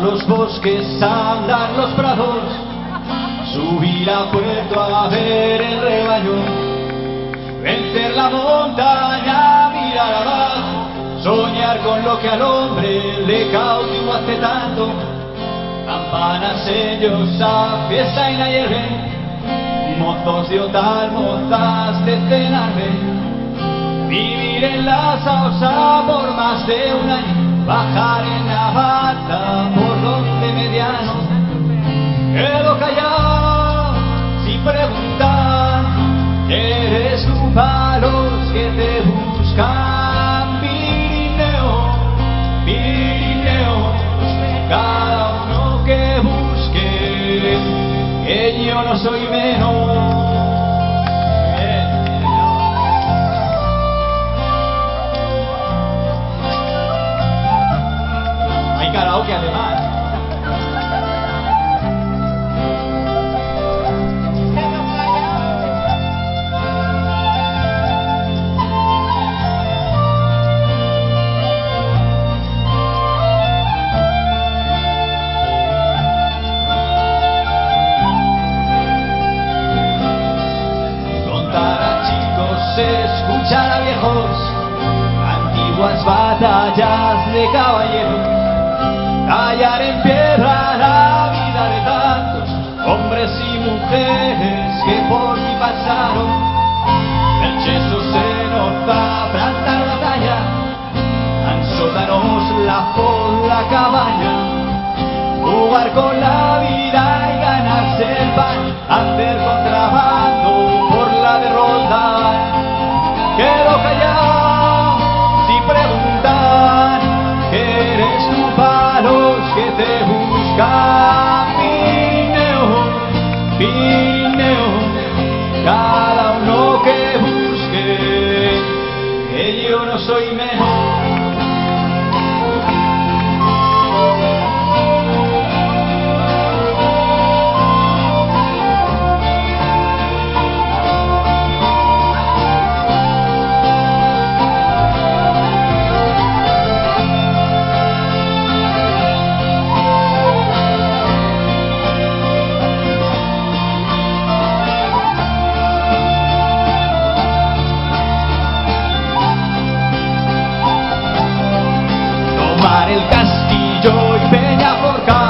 los bosques, andar los prados, subir a puerto a ver el rebaño, vencer la montaña, mirar abajo, soñar con lo que al hombre le cautivó hace tanto. Campanas, sellos, a fiesta y la hierve, mozos de otal, mozas de cenarme, vivir en la sausa por más de un año, bajar en la bata por donde mediano, quedo callado sin preguntar, eres tú para los que te buscan, Pirineo, Pirineo, cada uno que busque, que yo no soy menos. Hay karaoke además. Escuchar a viejos, antiguas batallas de caballeros, tallar en piedra la vida de tantos hombres y mujeres que por mí pasaron, el yeso se nos va a plantar batalla, en sótanos la por la cabaña, jugar con la vida y ganarse el pan, hacer contrabando por la derrota. Quedo callado sin preguntar, que eres tú para los que te buscan, Pirineo, Pirineo, cada uno que busque, que yo no soy menos. El castillo y Peñaforca,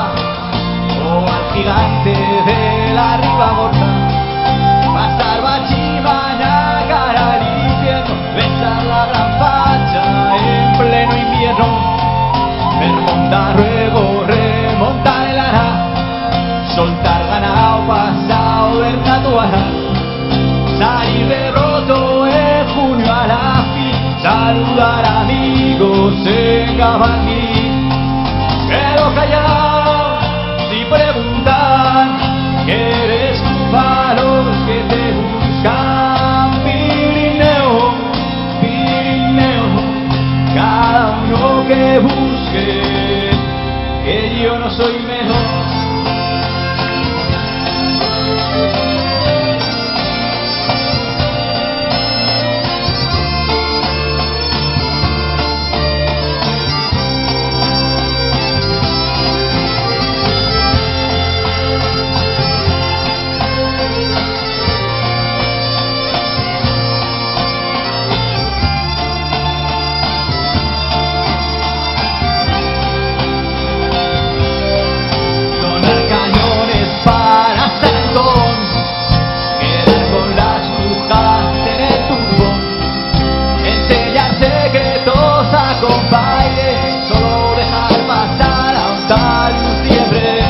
o al gigante de la Ribagorza, pasar Bachimaña, cara al infierno, besar la gran facha en pleno invierno, remontar luego, remontar el Ara, soltar ganado, pasado ver Tatuara, salir de roto en junio a la fin, saludar amigos en Cabanguí. Quedo callado sin preguntar, que eres tú para los que te buscan, Pirineo, Pirineo, cada uno que busque, que yo no soy menos. Solo dejar pasar a un tal diciembre,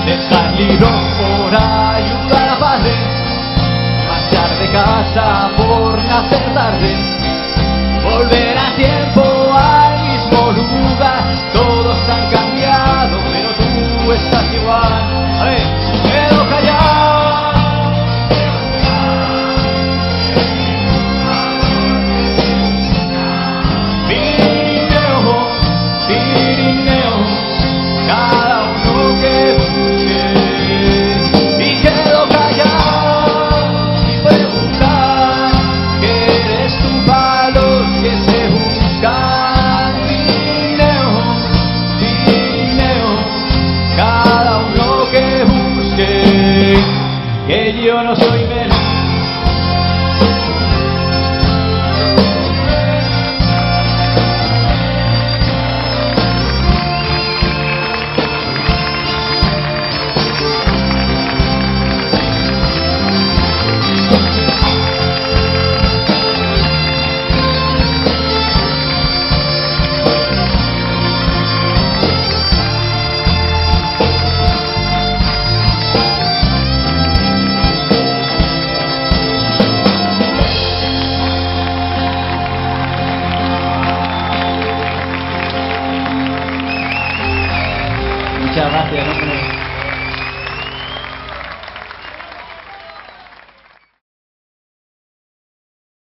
dejar libros por ayudar a padre, marchar de casa por nacer tarde, volver a tiempo al mismo lugar. Todos han cambiado, pero tú estás igual. A ver, quedo callado. Preguntar que yo no soy